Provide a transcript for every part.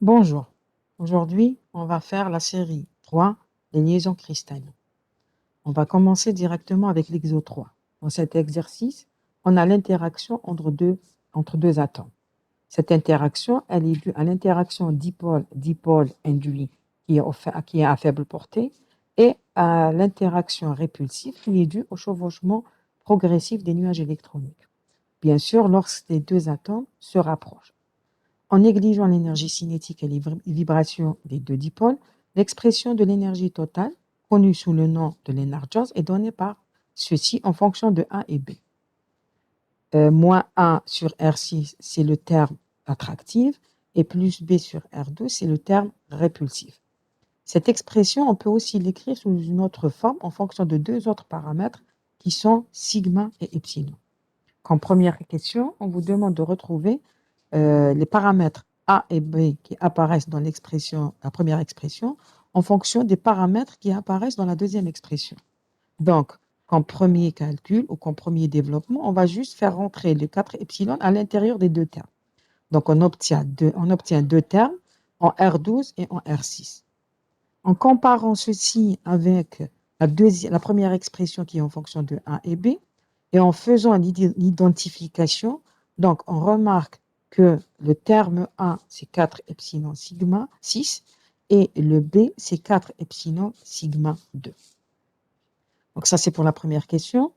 Bonjour. Aujourd'hui, on va faire la série 3 des liaisons cristallines. On va commencer directement avec l'exo 3. Dans cet exercice, on a l'interaction entre deux atomes. Cette interaction, elle est due à l'interaction dipôle-dipôle induit qui est à faible portée et à l'interaction répulsive qui est due au chevauchement progressif des nuages électroniques. Bien sûr, lorsque les deux atomes se rapprochent. En négligeant l'énergie cinétique et les vibrations des deux dipôles, l'expression de l'énergie totale, connue sous le nom de l'énergose, est donnée par ceci en fonction de A et B. Moins A sur R6, c'est le terme attractif, et plus B sur R2, c'est le terme répulsif. Cette expression, on peut aussi l'écrire sous une autre forme en fonction de deux autres paramètres qui sont sigma et epsilon. Comme première question, on vous demande de retrouver les paramètres A et B qui apparaissent dans la première expression en fonction des paramètres qui apparaissent dans la deuxième expression. Donc, comme premier calcul ou comme premier développement, on va juste faire rentrer les 4 epsilon à l'intérieur des deux termes. Donc, on obtient deux termes en R12 et en R6. En comparant ceci avec la première expression qui est en fonction de A et B, et en faisant l'identification, donc on remarque que le terme A, c'est 4 epsilon sigma 6, et le B, c'est 4 epsilon sigma 2. Donc ça, c'est pour la première question.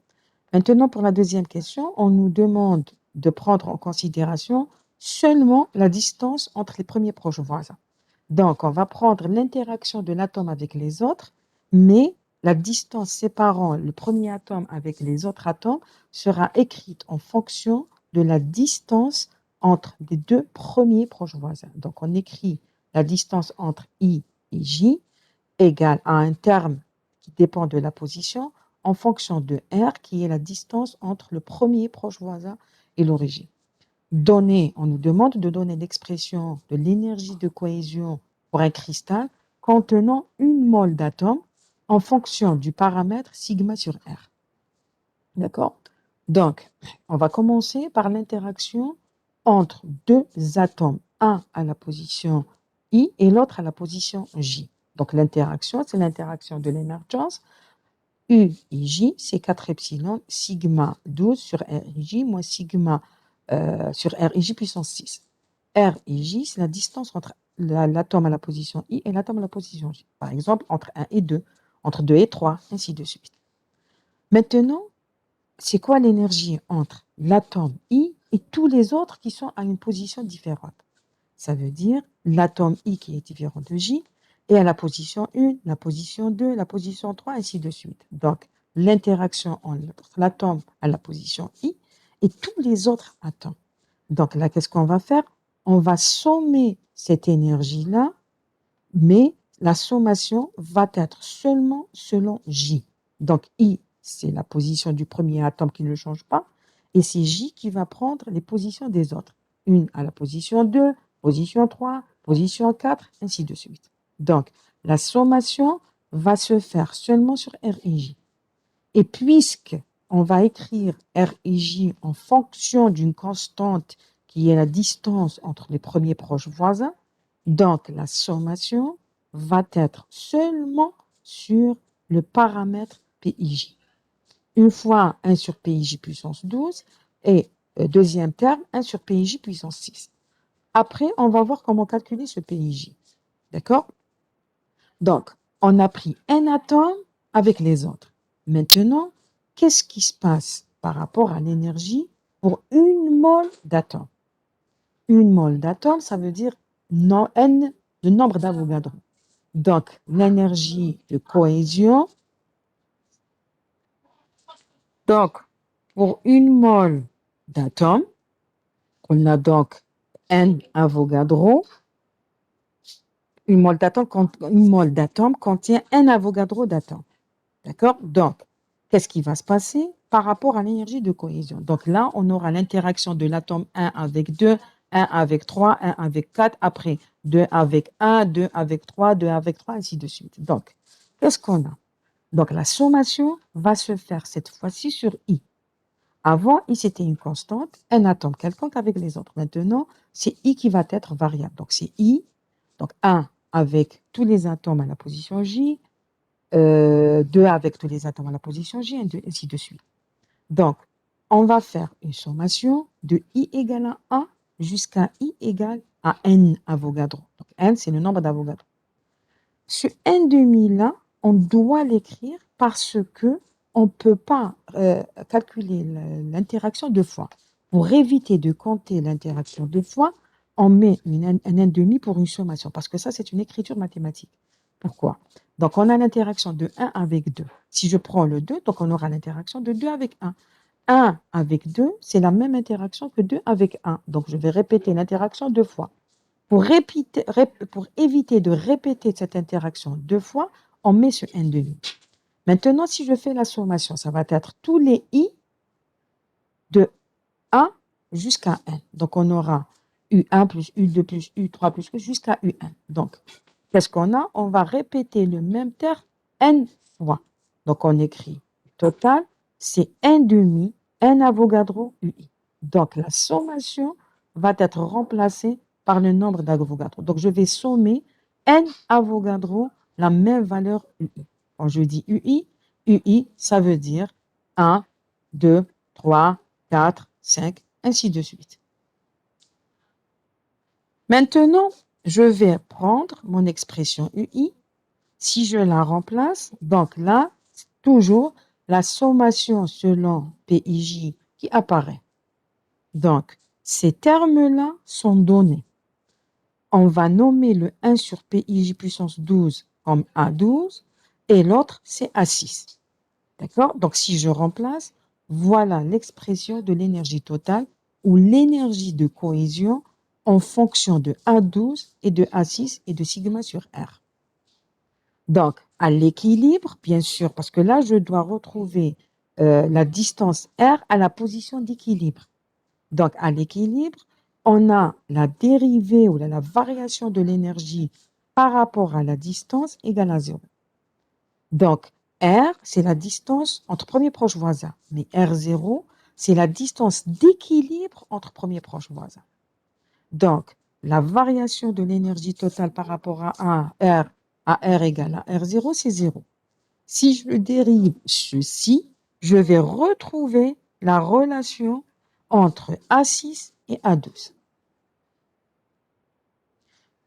Maintenant, pour la deuxième question, on nous demande de prendre en considération seulement la distance entre les premiers proches voisins. Donc, on va prendre l'interaction de l'atome avec les autres, mais la distance séparant le premier atome avec les autres atomes sera écrite en fonction de la distance entre les deux premiers proches voisins. Donc, on écrit la distance entre I et J égale à un terme qui dépend de la position en fonction de R, qui est la distance entre le premier proche voisin et l'origine. On nous demande de donner l'expression de l'énergie de cohésion pour un cristal contenant une mole d'atome en fonction du paramètre sigma sur R. D'accord? Donc, on va commencer par l'interaction entre deux atomes, un à la position I et l'autre à la position J. Donc, l'interaction, c'est l'interaction de l'émergence. U et J, c'est 4 epsilon, sigma 12 sur R et J, moins sigma sur R et J puissance 6. R et J, c'est la distance entre l'atome à la position I et l'atome à la position J. Par exemple, entre 1 et 2, entre 2 et 3, ainsi de suite. Maintenant, c'est quoi l'énergie entre l'atome I et tous les autres qui sont à une position différente? Ça veut dire l'atome I qui est différent de J et à la position 1, la position 2, la position 3, ainsi de suite. Donc, l'interaction entre l'atome à la position I et tous les autres atomes. Donc là, qu'est-ce qu'on va faire? On va sommer cette énergie-là, mais la sommation va être seulement selon J. Donc I, c'est la position du premier atome qui ne change pas, et c'est J qui va prendre les positions des autres. Une à la position 2, position 3, position 4, ainsi de suite. Donc, la sommation va se faire seulement sur R et J. Et puisque on va écrire R et J en fonction d'une constante qui est la distance entre les premiers proches voisins, donc la sommation va être seulement sur le paramètre PIJ. Une fois 1 sur PIJ puissance 12 et deuxième terme 1 sur PIJ puissance 6. Après, on va voir comment calculer ce PIJ. D'accord? Donc, on a pris un atome avec les autres. Maintenant, qu'est-ce qui se passe par rapport à l'énergie pour une mole d'atome? Une mole d'atome, ça veut dire N, le nombre d'Avogadro. Donc, l'énergie de cohésion. Donc, pour une mole d'atome, on a donc N Avogadro. Une mole d'atome contient un Avogadro d'atome. D'accord? Donc, qu'est-ce qui va se passer par rapport à l'énergie de cohésion? Donc là, on aura l'interaction de l'atome 1 avec 2, 1 avec 3, 1 avec 4, après 2 avec 1, 2 avec 3, 2 avec 3, ainsi de suite. Donc, qu'est-ce qu'on a? Donc, la sommation va se faire cette fois-ci sur I. Avant, I, c'était une constante, un atome quelconque avec les autres. Maintenant, c'est I qui va être variable. Donc, c'est I Donc 1 avec tous les atomes à la position J, 2 avec tous les atomes à la position J, ainsi de suite. Donc, on va faire une sommation de I égale à 1 jusqu'à I égale à N Avogadro. Donc, N, c'est le nombre d'Avogadro. Ce N demi-là, on doit l'écrire parce que on ne peut pas calculer l'interaction deux fois. Pour éviter de compter l'interaction deux fois, on met un N demi pour une sommation, parce que ça, c'est une écriture mathématique. Pourquoi? Donc, on a l'interaction de 1 avec 2. Si je prends le 2, donc on aura l'interaction de 2 avec 1. 1 avec 2, c'est la même interaction que 2 avec 1. Donc, je vais répéter l'interaction deux fois. Pour éviter de répéter cette interaction deux fois, on met ce n demi. Maintenant, si je fais la sommation, ça va être tous les i de 1 jusqu'à n. Donc, on aura U1 plus U2 plus U3 plus jusqu'à UN. Donc, qu'est-ce qu'on a? On va répéter le même terme n fois. Donc, on écrit total, c'est n demi, n Avogadro, UI. Donc, la sommation va être remplacée par le nombre d'Avogadro. Donc, je vais sommer n Avogadro, la même valeur UI. Quand je dis UI, ça veut dire 1, 2, 3, 4, 5, ainsi de suite. Maintenant, je vais prendre mon expression UI. Si je la remplace, donc là, toujours la sommation selon PIJ qui apparaît. Donc, ces termes-là sont donnés. On va nommer le 1 sur PIJ puissance 12 comme A12 et l'autre, c'est A6. D'accord? Donc, si je remplace, voilà l'expression de l'énergie totale ou l'énergie de cohésion en fonction de A12 et de A6 et de sigma sur R. Donc, à l'équilibre, bien sûr, parce que là, je dois retrouver la distance R à la position d'équilibre. Donc, à l'équilibre, on a la dérivée ou la variation de l'énergie par rapport à la distance égale à 0. Donc, R, c'est la distance entre premiers proches voisins. Mais R0, c'est la distance d'équilibre entre premiers proches voisins. Donc, la variation de l'énergie totale par rapport à R égale à R0, c'est 0. Si je dérive ceci, je vais retrouver la relation entre A6 et A12.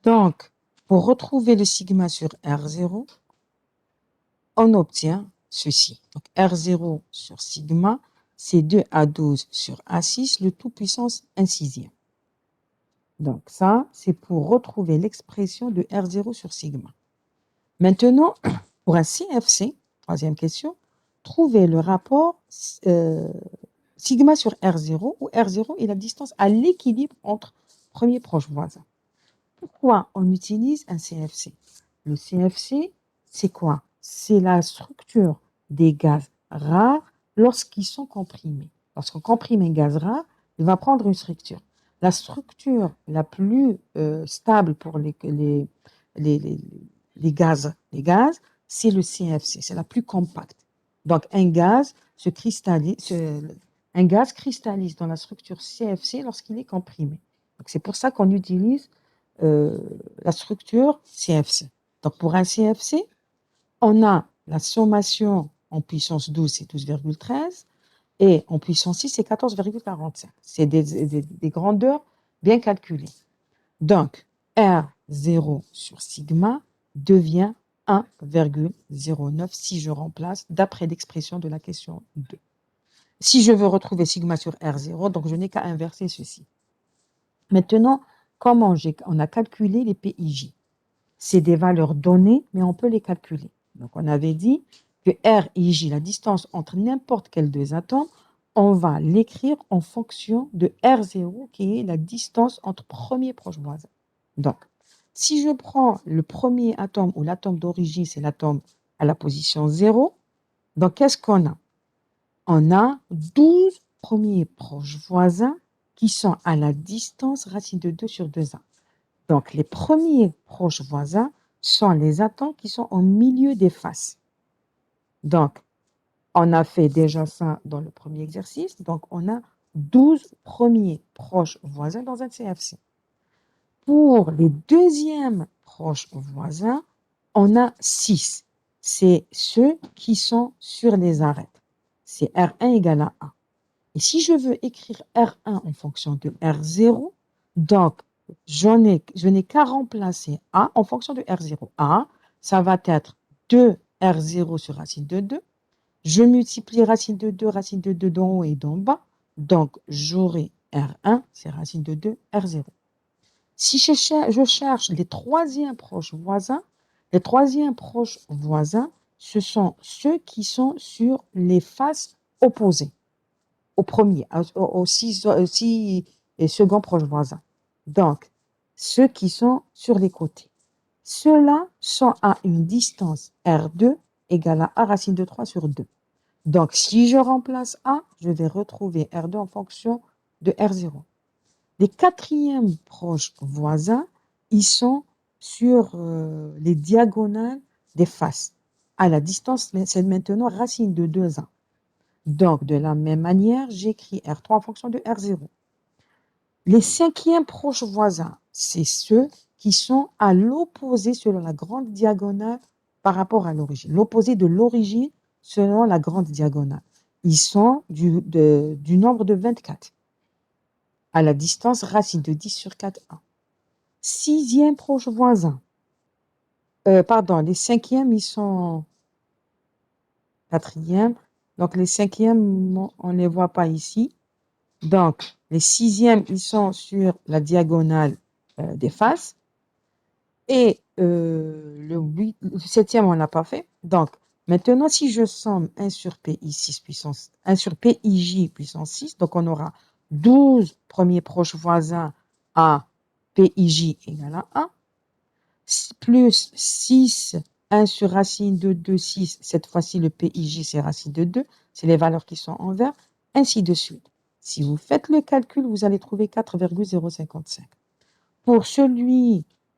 Donc, pour retrouver le sigma sur R0, on obtient ceci. Donc, R0 sur sigma, c'est 2A12 sur A6, le tout puissance 1 sixième. Donc, ça, c'est pour retrouver l'expression de R0 sur sigma. Maintenant, pour un CFC, troisième question, trouvez le rapport sigma sur R0, où R0 est la distance à l'équilibre entre premiers proches voisins. Pourquoi on utilise un CFC? Le CFC, c'est quoi? C'est la structure des gaz rares lorsqu'ils sont comprimés. Lorsqu'on comprime un gaz rare, il va prendre une structure. La structure la plus stable pour les gaz, c'est le CFC, c'est la plus compacte. Donc, un gaz cristallise dans la structure CFC lorsqu'il est comprimé. C'est pour ça qu'on utilise la structure CFC. Donc, pour un CFC, on a la sommation en puissance 12, c'est 12,13, et en puissance 6, c'est 14,45. C'est des grandeurs bien calculées. Donc, R0 sur sigma devient 1,09 si je remplace d'après l'expression de la question 2. Si je veux retrouver sigma sur R0, donc je n'ai qu'à inverser ceci. Maintenant, comment on a calculé les PIJ? C'est des valeurs données, mais on peut les calculer. Donc, on avait dit que RIJ, la distance entre n'importe quels deux atomes, on va l'écrire en fonction de R0, qui est la distance entre premiers proches voisins. Donc, si je prends le premier atome ou l'atome d'origine, c'est l'atome à la position 0, donc qu'est-ce qu'on a? On a 12 premiers proches voisins qui sont à la distance racine de 2 sur 2a. Donc, les premiers proches voisins sont les atomes qui sont au milieu des faces. Donc, on a fait déjà ça dans le premier exercice. Donc, on a 12 premiers proches voisins dans un CFC. Pour les deuxièmes proches voisins, on a 6. C'est ceux qui sont sur les arêtes. C'est R1 égale à A. Et si je veux écrire R1 en fonction de R0, donc je n'ai qu'à remplacer A en fonction de R0. A, ça va être 2R0 sur racine de 2. Je multiplie racine de 2 d'en haut et d'en bas. Donc, j'aurai R1, c'est racine de 2, R0. Si je cherche les troisièmes proches voisins, ce sont ceux qui sont sur les faces opposées au premier, au second proche voisin. Donc, ceux qui sont sur les côtés. Ceux-là sont à une distance R2 égale à A racine de 3 sur 2. Donc, si je remplace A, je vais retrouver R2 en fonction de R0. Les quatrièmes proches voisins, ils sont sur les diagonales des faces. À la distance, c'est maintenant racine de 2A. Donc, de la même manière, j'écris R3 en fonction de R0. Les cinquièmes proches voisins, c'est ceux qui sont à l'opposé selon la grande diagonale par rapport à l'origine. L'opposé de l'origine selon la grande diagonale. Ils sont du nombre de 24. À la distance racine de 10 sur 4A. Sixième proche voisin. Les cinquièmes, ils sont quatrième. Donc, les cinquièmes, on ne les voit pas ici. Donc, les sixièmes, ils sont sur la diagonale des faces. Et le septième, on ne l'a pas fait. Donc, maintenant, si je somme 1 sur PI6 puissance 1 sur PIJ puissance 6, donc on aura 12 premiers proches voisins à PIJ égale à 1, plus 6, 1 sur racine de 2, 6. Cette fois-ci, le PIJ, c'est racine de 2. C'est les valeurs qui sont en vert, ainsi de suite. Si vous faites le calcul, vous allez trouver 4,055. Pour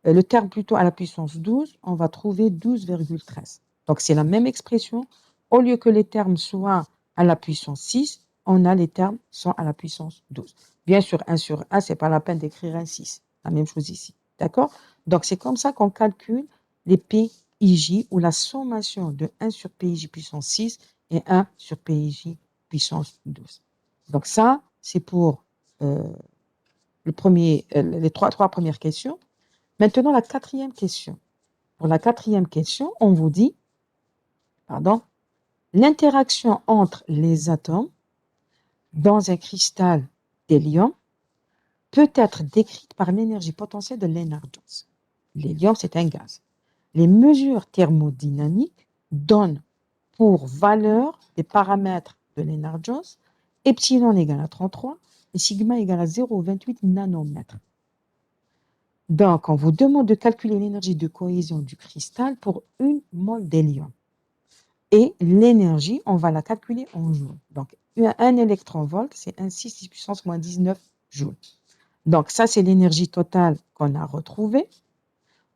le terme plutôt à la puissance 12, on va trouver 12,13. Donc, c'est la même expression. Au lieu que les termes soient à la puissance 6, on a les termes sont à la puissance 12. Bien sûr, 1 sur 1, ce n'est pas la peine d'écrire un 6. La même chose ici. D'accord? Donc, c'est comme ça qu'on calcule les PIJ ou la sommation de 1 sur PIJ puissance 6 et 1 sur PIJ puissance 12. Donc, ça, c'est pour les trois premières questions. Maintenant, la quatrième question. Pour la quatrième question, on vous dit, l'interaction entre les atomes dans un cristal d'hélium peut être décrite par l'énergie potentielle de Lennard-Jones. L'hélium, c'est un gaz. Les mesures thermodynamiques donnent pour valeur des paramètres de Lennard-Jones, epsilon égale à 33 et sigma égale à 0,28 nanomètres. Donc, on vous demande de calculer l'énergie de cohésion du cristal pour une mole d'hélium. Et l'énergie, on va la calculer en joules. Donc, un électronvolt, c'est un 6 puissance moins 19 joules. Donc, ça, c'est l'énergie totale qu'on a retrouvée.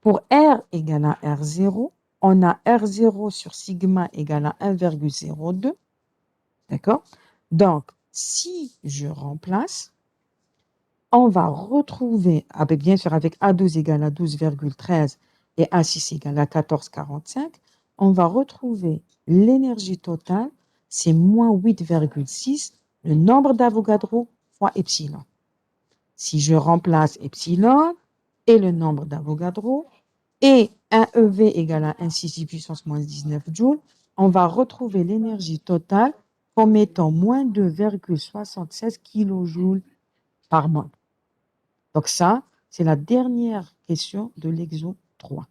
Pour R égale à R0, on a R0 sur sigma égale à 1,02. D'accord? Donc, si je remplace, on va retrouver, bien sûr avec A12 égale à 12,13 et A6 égale à 14,45, on va retrouver l'énergie totale, c'est moins 8,6, le nombre d'Avogadro fois epsilon. Si je remplace epsilon et le nombre d'Avogadro et 1 EV égale à 1,6 puissance moins 19 joules, on va retrouver l'énergie totale comme étant moins 2,76 kJ par mole. Donc ça, c'est la dernière question de l'exo 3.